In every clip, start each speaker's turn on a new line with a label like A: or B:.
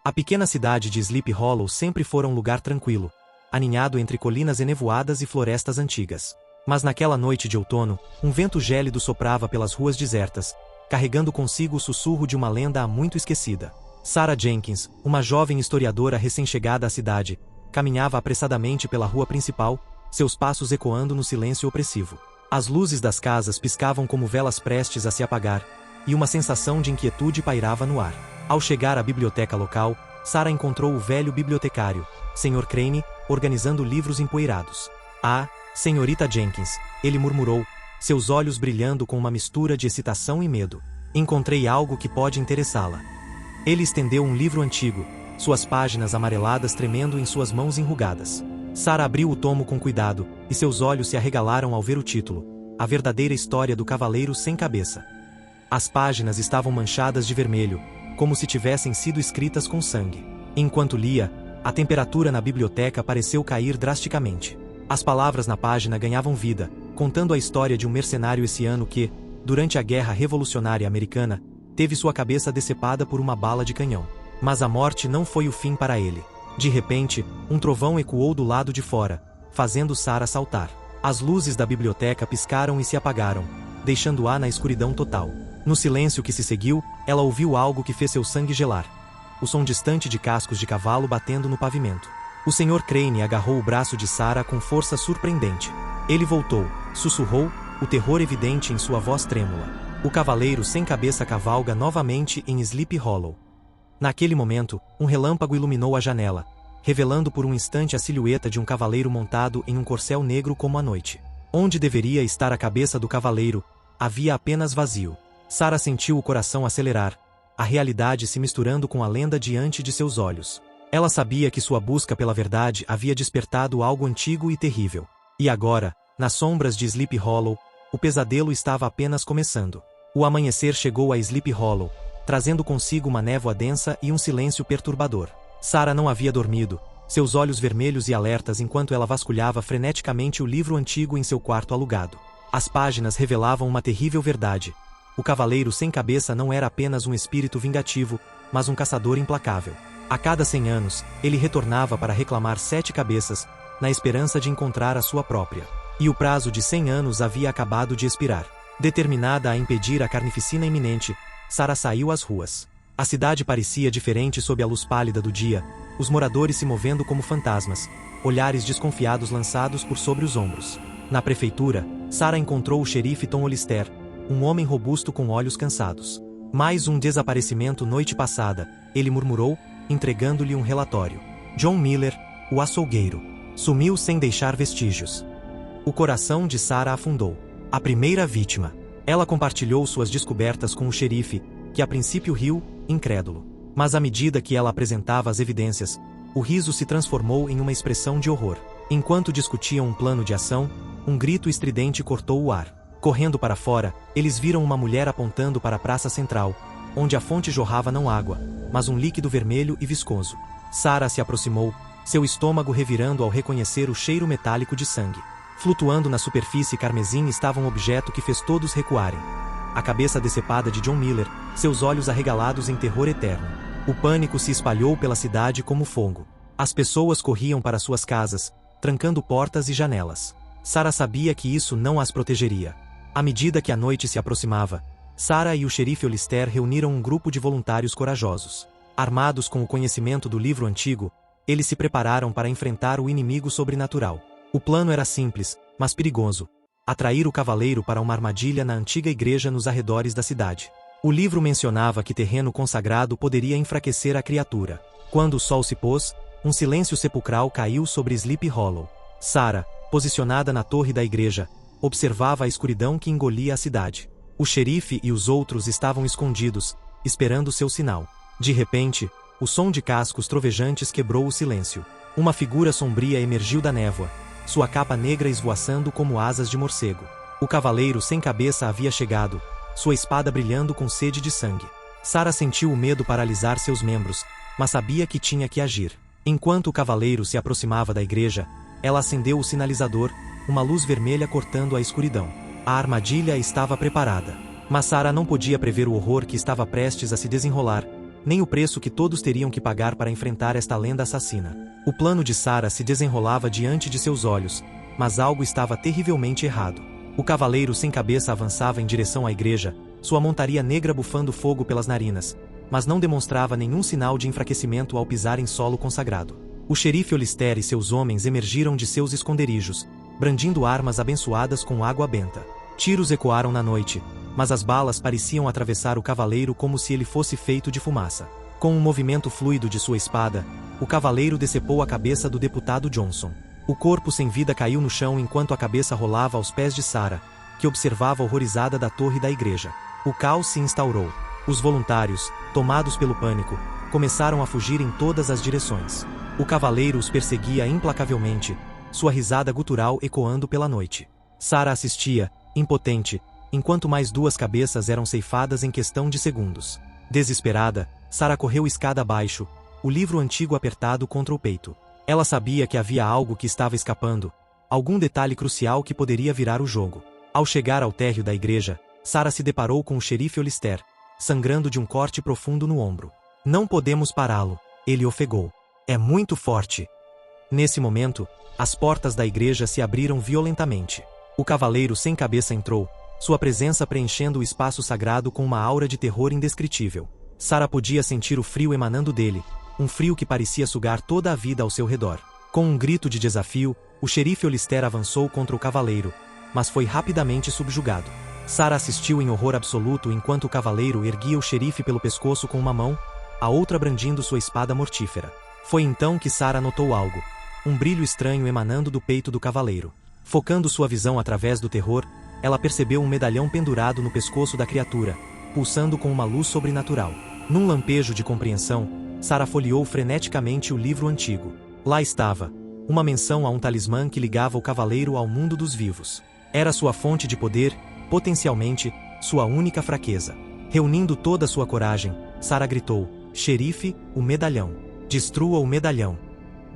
A: A pequena cidade de Sleepy Hollow sempre fora um lugar tranquilo, aninhado entre colinas enevoadas e florestas antigas. Mas naquela noite de outono, um vento gélido soprava pelas ruas desertas, carregando consigo o sussurro de uma lenda há muito esquecida. Sarah Jenkins, uma jovem historiadora recém-chegada à cidade, caminhava apressadamente pela rua principal, seus passos ecoando no silêncio opressivo. As luzes das casas piscavam como velas prestes a se apagar, e uma sensação de inquietude pairava no ar. Ao chegar à biblioteca local, Sarah encontrou o velho bibliotecário, Sr. Crane, organizando livros empoeirados. "Ah, senhorita Jenkins", ele murmurou, seus olhos brilhando com uma mistura de excitação e medo. "Encontrei algo que pode interessá-la." Ele estendeu um livro antigo, suas páginas amareladas tremendo em suas mãos enrugadas. Sarah abriu o tomo com cuidado, e seus olhos se arregalaram ao ver o título: A Verdadeira História do Cavaleiro Sem Cabeça. As páginas estavam manchadas de vermelho, como se tivessem sido escritas com sangue. Enquanto lia, a temperatura na biblioteca pareceu cair drasticamente. As palavras na página ganhavam vida, contando a história de um mercenário hessiano que, durante a Guerra Revolucionária Americana, teve sua cabeça decepada por uma bala de canhão. Mas a morte não foi o fim para ele. De repente, um trovão ecoou do lado de fora, fazendo Sarah saltar. As luzes da biblioteca piscaram e se apagaram, deixando-a na escuridão total. No silêncio que se seguiu, ela ouviu algo que fez seu sangue gelar. O som distante de cascos de cavalo batendo no pavimento. O Sr. Crane agarrou o braço de Sarah com força surpreendente. Ele voltou, sussurrou, o terror evidente em sua voz trêmula. "O Cavaleiro Sem Cabeça cavalga novamente em Sleepy Hollow." Naquele momento, um relâmpago iluminou a janela, revelando por um instante a silhueta de um cavaleiro montado em um corcel negro como a noite. Onde deveria estar a cabeça do cavaleiro, havia apenas vazio. Sarah sentiu o coração acelerar, a realidade se misturando com a lenda diante de seus olhos. Ela sabia que sua busca pela verdade havia despertado algo antigo e terrível. E agora, nas sombras de Sleepy Hollow, o pesadelo estava apenas começando. O amanhecer chegou a Sleepy Hollow, trazendo consigo uma névoa densa e um silêncio perturbador. Sarah não havia dormido, seus olhos vermelhos e alertas enquanto ela vasculhava freneticamente o livro antigo em seu quarto alugado. As páginas revelavam uma terrível verdade. O Cavaleiro Sem Cabeça não era apenas um espírito vingativo, mas um caçador implacável. A cada 100 anos, ele retornava para reclamar 7 cabeças, na esperança de encontrar a sua própria. E o prazo de 100 anos havia acabado de expirar. Determinada a impedir a carnificina iminente, Sarah saiu às ruas. A cidade parecia diferente sob a luz pálida do dia, os moradores se movendo como fantasmas, olhares desconfiados lançados por sobre os ombros. Na prefeitura, Sarah encontrou o xerife Tom Olister, um homem robusto com olhos cansados. "Mais um desaparecimento noite passada", ele murmurou, entregando-lhe um relatório. "John Miller, o açougueiro, sumiu sem deixar vestígios." O coração de Sarah afundou. A primeira vítima. Ela compartilhou suas descobertas com o xerife, que a princípio riu, incrédulo. Mas à medida que ela apresentava as evidências, o riso se transformou em uma expressão de horror. Enquanto discutiam um plano de ação, um grito estridente cortou o ar. Correndo para fora, eles viram uma mulher apontando para a praça central, onde a fonte jorrava não água, mas um líquido vermelho e viscoso. Sarah se aproximou, seu estômago revirando ao reconhecer o cheiro metálico de sangue. Flutuando na superfície carmesim estava um objeto que fez todos recuarem. A cabeça decepada de John Miller, seus olhos arregalados em terror eterno. O pânico se espalhou pela cidade como fogo. As pessoas corriam para suas casas, trancando portas e janelas. Sarah sabia que isso não as protegeria. À medida que a noite se aproximava, Sarah e o xerife Olister reuniram um grupo de voluntários corajosos. Armados com o conhecimento do livro antigo, eles se prepararam para enfrentar o inimigo sobrenatural. O plano era simples, mas perigoso: atrair o cavaleiro para uma armadilha na antiga igreja nos arredores da cidade. O livro mencionava que terreno consagrado poderia enfraquecer a criatura. Quando o sol se pôs, um silêncio sepulcral caiu sobre Sleepy Hollow. Sarah, posicionada na torre da igreja, observava a escuridão que engolia a cidade. O xerife e os outros estavam escondidos, esperando seu sinal. De repente, o som de cascos trovejantes quebrou o silêncio. Uma figura sombria emergiu da névoa, sua capa negra esvoaçando como asas de morcego. O Cavaleiro Sem Cabeça havia chegado, sua espada brilhando com sede de sangue. Sarah sentiu o medo paralisar seus membros, mas sabia que tinha que agir. Enquanto o cavaleiro se aproximava da igreja, ela acendeu o sinalizador, uma luz vermelha cortando a escuridão. A armadilha estava preparada. Mas Sarah não podia prever o horror que estava prestes a se desenrolar, nem o preço que todos teriam que pagar para enfrentar esta lenda assassina. O plano de Sara se desenrolava diante de seus olhos, mas algo estava terrivelmente errado. O cavaleiro sem cabeça avançava em direção à igreja, sua montaria negra bufando fogo pelas narinas, mas não demonstrava nenhum sinal de enfraquecimento ao pisar em solo consagrado. O xerife Olister e seus homens emergiram de seus esconderijos, brandindo armas abençoadas com água benta. Tiros ecoaram na noite, mas as balas pareciam atravessar o cavaleiro como se ele fosse feito de fumaça. Com um movimento fluido de sua espada, o cavaleiro decepou a cabeça do deputado Johnson. O corpo sem vida caiu no chão enquanto a cabeça rolava aos pés de Sara, que observava horrorizada da torre da igreja. O caos se instaurou. Os voluntários, tomados pelo pânico, começaram a fugir em todas as direções. O cavaleiro os perseguia implacavelmente, sua risada gutural ecoando pela noite. Sara assistia, impotente, enquanto mais 2 cabeças eram ceifadas em questão de segundos. Desesperada, Sara correu escada abaixo, o livro antigo apertado contra o peito. Ela sabia que havia algo que estava escapando, algum detalhe crucial que poderia virar o jogo. Ao chegar ao térreo da igreja, Sara se deparou com o xerife Olister, sangrando de um corte profundo no ombro. Não podemos pará-lo, ele ofegou. É muito forte. Nesse momento, as portas da igreja se abriram violentamente. O cavaleiro sem cabeça entrou, sua presença preenchendo o espaço sagrado com uma aura de terror indescritível. Sara podia sentir o frio emanando dele, um frio que parecia sugar toda a vida ao seu redor. Com um grito de desafio, o xerife Olister avançou contra o cavaleiro, mas foi rapidamente subjugado. Sara assistiu em horror absoluto enquanto o cavaleiro erguia o xerife pelo pescoço com uma mão, a outra brandindo sua espada mortífera. Foi então que Sara notou algo, um brilho estranho emanando do peito do cavaleiro. Focando sua visão através do terror, ela percebeu um medalhão pendurado no pescoço da criatura, pulsando com uma luz sobrenatural. Num lampejo de compreensão, Sara folheou freneticamente o livro antigo. Lá estava, uma menção a um talismã que ligava o cavaleiro ao mundo dos vivos. Era sua fonte de poder, potencialmente, sua única fraqueza. Reunindo toda sua coragem, Sara gritou: "Xerife, o medalhão! Destrua o medalhão!"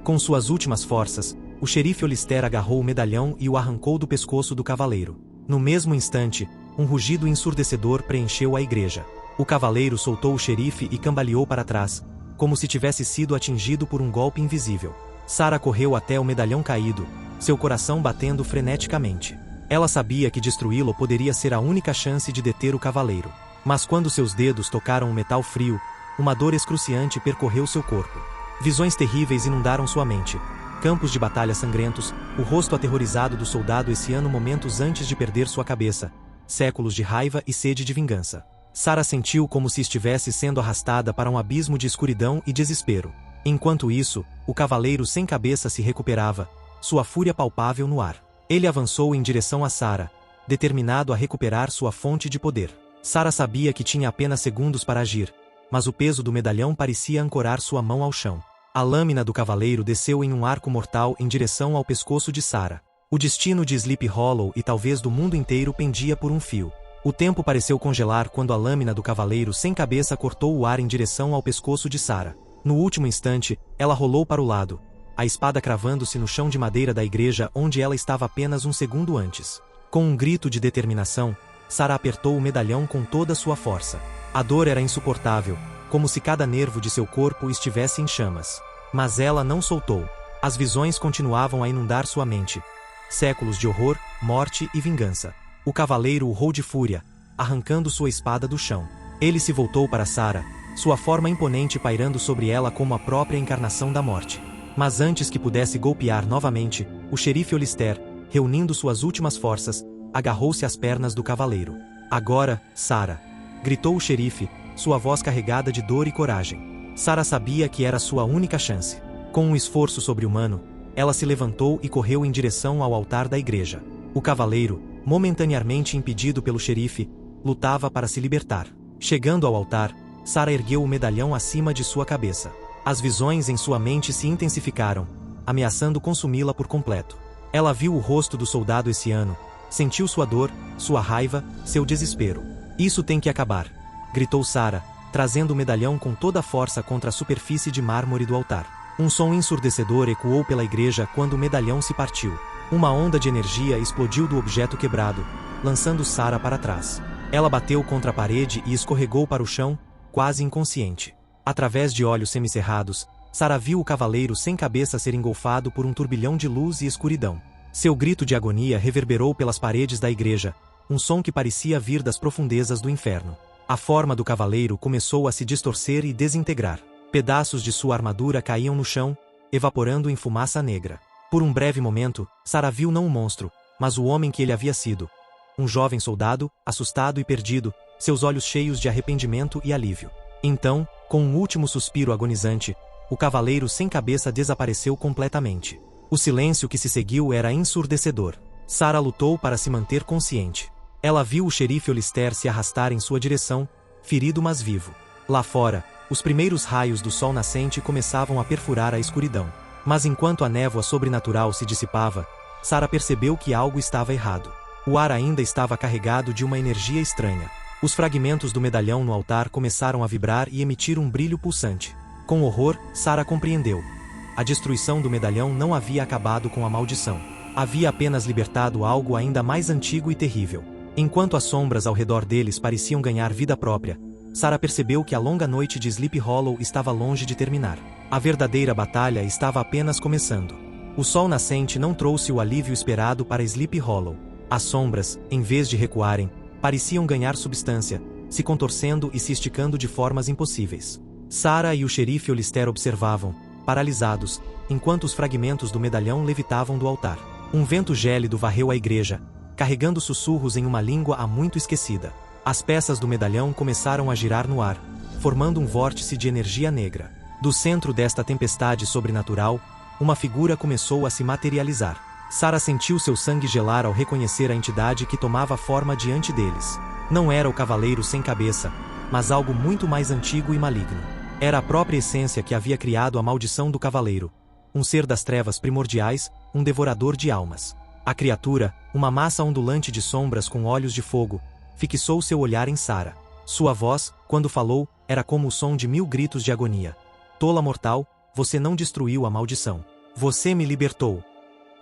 A: Com suas últimas forças, o xerife Olister agarrou o medalhão e o arrancou do pescoço do cavaleiro. No mesmo instante, um rugido ensurdecedor preencheu a igreja. O cavaleiro soltou o xerife e cambaleou para trás, como se tivesse sido atingido por um golpe invisível. Sara correu até o medalhão caído, seu coração batendo freneticamente. Ela sabia que destruí-lo poderia ser a única chance de deter o cavaleiro. Mas quando seus dedos tocaram o metal frio, uma dor excruciante percorreu seu corpo. Visões terríveis inundaram sua mente. Campos de batalha sangrentos, o rosto aterrorizado do soldado Essiano momentos antes de perder sua cabeça. Séculos de raiva e sede de vingança. Sara sentiu como se estivesse sendo arrastada para um abismo de escuridão e desespero. Enquanto isso, o cavaleiro sem cabeça se recuperava, sua fúria palpável no ar. Ele avançou em direção a Sara, determinado a recuperar sua fonte de poder. Sara sabia que tinha apenas segundos para agir, mas o peso do medalhão parecia ancorar sua mão ao chão. A lâmina do cavaleiro desceu em um arco mortal em direção ao pescoço de Sara. O destino de Sleepy Hollow e talvez do mundo inteiro pendia por um fio. O tempo pareceu congelar quando a lâmina do cavaleiro sem cabeça cortou o ar em direção ao pescoço de Sara. No último instante, ela rolou para o lado, a espada cravando-se no chão de madeira da igreja onde ela estava apenas um segundo antes. Com um grito de determinação, Sara apertou o medalhão com toda sua força. A dor era insuportável, como se cada nervo de seu corpo estivesse em chamas. Mas ela não soltou. As visões continuavam a inundar sua mente. Séculos de horror, morte e vingança. O cavaleiro urrou de fúria, arrancando sua espada do chão. Ele se voltou para Sara, sua forma imponente pairando sobre ela como a própria encarnação da morte. Mas antes que pudesse golpear novamente, o xerife Olister, reunindo suas últimas forças, agarrou-se às pernas do cavaleiro. "Agora, Sara!" gritou o xerife, sua voz carregada de dor e coragem. Sara sabia que era sua única chance. Com um esforço sobre-humano, ela se levantou e correu em direção ao altar da igreja. O cavaleiro, momentaneamente impedido pelo xerife, lutava para se libertar. Chegando ao altar, Sara ergueu o medalhão acima de sua cabeça. As visões em sua mente se intensificaram, ameaçando consumi-la por completo. Ela viu o rosto do soldado Essiano, sentiu sua dor, sua raiva, seu desespero. "Isso tem que acabar!" gritou Sara, trazendo o medalhão com toda a força contra a superfície de mármore do altar. Um som ensurdecedor ecoou pela igreja quando o medalhão se partiu. Uma onda de energia explodiu do objeto quebrado, lançando Sara para trás. Ela bateu contra a parede e escorregou para o chão, quase inconsciente. Através de olhos semicerrados, Sarah viu o cavaleiro sem cabeça ser engolfado por um turbilhão de luz e escuridão. Seu grito de agonia reverberou pelas paredes da igreja, um som que parecia vir das profundezas do inferno. A forma do cavaleiro começou a se distorcer e desintegrar. Pedaços de sua armadura caíam no chão, evaporando em fumaça negra. Por um breve momento, Sarah viu não um monstro, mas o homem que ele havia sido. Um jovem soldado, assustado e perdido, seus olhos cheios de arrependimento e alívio. Então, com um último suspiro agonizante, o cavaleiro sem cabeça desapareceu completamente. O silêncio que se seguiu era ensurdecedor. Sarah lutou para se manter consciente. Ela viu o xerife Olister se arrastar em sua direção, ferido mas vivo. Lá fora, os primeiros raios do sol nascente começavam a perfurar a escuridão. Mas enquanto a névoa sobrenatural se dissipava, Sarah percebeu que algo estava errado. O ar ainda estava carregado de uma energia estranha. Os fragmentos do medalhão no altar começaram a vibrar e emitir um brilho pulsante. Com horror, Sarah compreendeu. A destruição do medalhão não havia acabado com a maldição. Havia apenas libertado algo ainda mais antigo e terrível. Enquanto as sombras ao redor deles pareciam ganhar vida própria, Sarah percebeu que a longa noite de Sleepy Hollow estava longe de terminar. A verdadeira batalha estava apenas começando. O sol nascente não trouxe o alívio esperado para Sleepy Hollow. As sombras, em vez de recuarem, pareciam ganhar substância, se contorcendo e se esticando de formas impossíveis. Sarah e o xerife Olister observavam, paralisados, enquanto os fragmentos do medalhão levitavam do altar. Um vento gélido varreu a igreja, carregando sussurros em uma língua há muito esquecida. As peças do medalhão começaram a girar no ar, formando um vórtice de energia negra. Do centro desta tempestade sobrenatural, uma figura começou a se materializar. Sarah sentiu seu sangue gelar ao reconhecer a entidade que tomava forma diante deles. Não era o cavaleiro sem cabeça, mas algo muito mais antigo e maligno. Era a própria essência que havia criado a maldição do cavaleiro. Um ser das trevas primordiais, um devorador de almas. A criatura, uma massa ondulante de sombras com olhos de fogo, fixou seu olhar em Sarah. Sua voz, quando falou, era como o som de 1000 gritos de agonia. Tola mortal, você não destruiu a maldição. Você me libertou.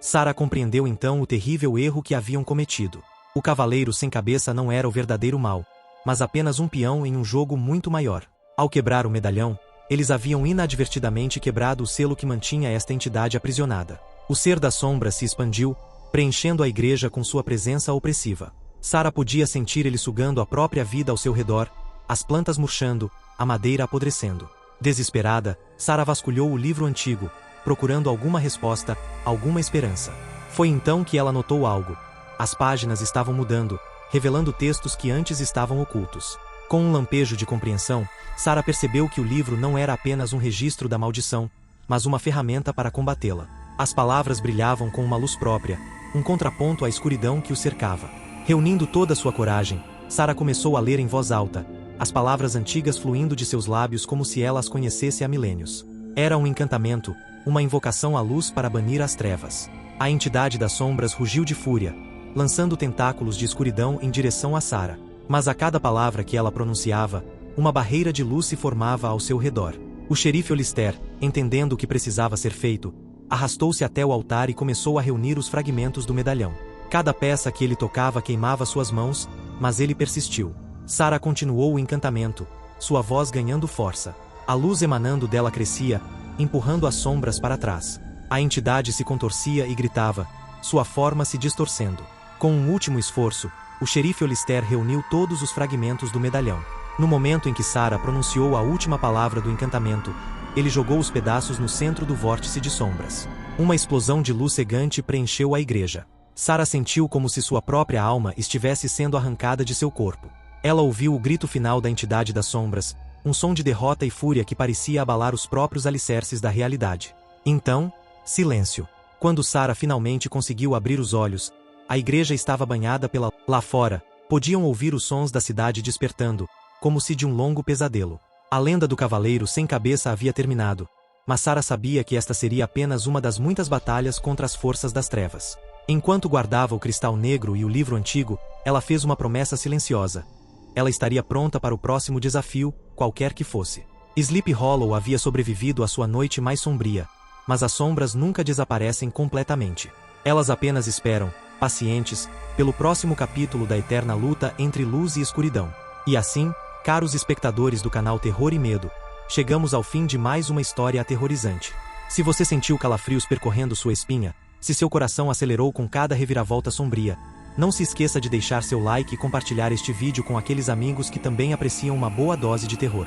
A: Sarah compreendeu então o terrível erro que haviam cometido. O cavaleiro sem cabeça não era o verdadeiro mal, mas apenas um peão em um jogo muito maior. Ao quebrar o medalhão, eles haviam inadvertidamente quebrado o selo que mantinha esta entidade aprisionada. O ser das sombras se expandiu, preenchendo a igreja com sua presença opressiva. Sarah podia sentir ele sugando a própria vida ao seu redor, as plantas murchando, a madeira apodrecendo. Desesperada, Sarah vasculhou o livro antigo, procurando alguma resposta, alguma esperança. Foi então que ela notou algo. As páginas estavam mudando, revelando textos que antes estavam ocultos. Com um lampejo de compreensão, Sarah percebeu que o livro não era apenas um registro da maldição, mas uma ferramenta para combatê-la. As palavras brilhavam com uma luz própria, um contraponto à escuridão que o cercava. Reunindo toda sua coragem, Sarah começou a ler em voz alta, as palavras antigas fluindo de seus lábios como se ela as conhecesse há milênios. Era um encantamento, uma invocação à luz para banir as trevas. A entidade das sombras rugiu de fúria, lançando tentáculos de escuridão em direção a Sarah. Mas a cada palavra que ela pronunciava, uma barreira de luz se formava ao seu redor. O xerife Olister, entendendo o que precisava ser feito, arrastou-se até o altar e começou a reunir os fragmentos do medalhão. Cada peça que ele tocava queimava suas mãos, mas ele persistiu. Sarah continuou o encantamento, sua voz ganhando força. A luz emanando dela crescia, empurrando as sombras para trás. A entidade se contorcia e gritava, sua forma se distorcendo. Com um último esforço, o xerife Olister reuniu todos os fragmentos do medalhão. No momento em que Sarah pronunciou a última palavra do encantamento, ele jogou os pedaços no centro do vórtice de sombras. Uma explosão de luz cegante preencheu a igreja. Sarah sentiu como se sua própria alma estivesse sendo arrancada de seu corpo. Ela ouviu o grito final da entidade das sombras, um som de derrota e fúria que parecia abalar os próprios alicerces da realidade. Então, silêncio. Quando Sarah finalmente conseguiu abrir os olhos, a igreja estava banhada pela... Lá fora, podiam ouvir os sons da cidade despertando, como se de um longo pesadelo. A lenda do cavaleiro sem cabeça havia terminado, mas Sarah sabia que esta seria apenas uma das muitas batalhas contra as forças das trevas. Enquanto guardava o cristal negro e o livro antigo, ela fez uma promessa silenciosa. Ela estaria pronta para o próximo desafio, qualquer que fosse. Sleepy Hollow havia sobrevivido à sua noite mais sombria, mas as sombras nunca desaparecem completamente. Elas apenas esperam, pacientes, pelo próximo capítulo da eterna luta entre luz e escuridão. E assim, caros espectadores do canal Terror e Medo, chegamos ao fim de mais uma história aterrorizante. Se você sentiu calafrios percorrendo sua espinha, se seu coração acelerou com cada reviravolta sombria, não se esqueça de deixar seu like e compartilhar este vídeo com aqueles amigos que também apreciam uma boa dose de terror.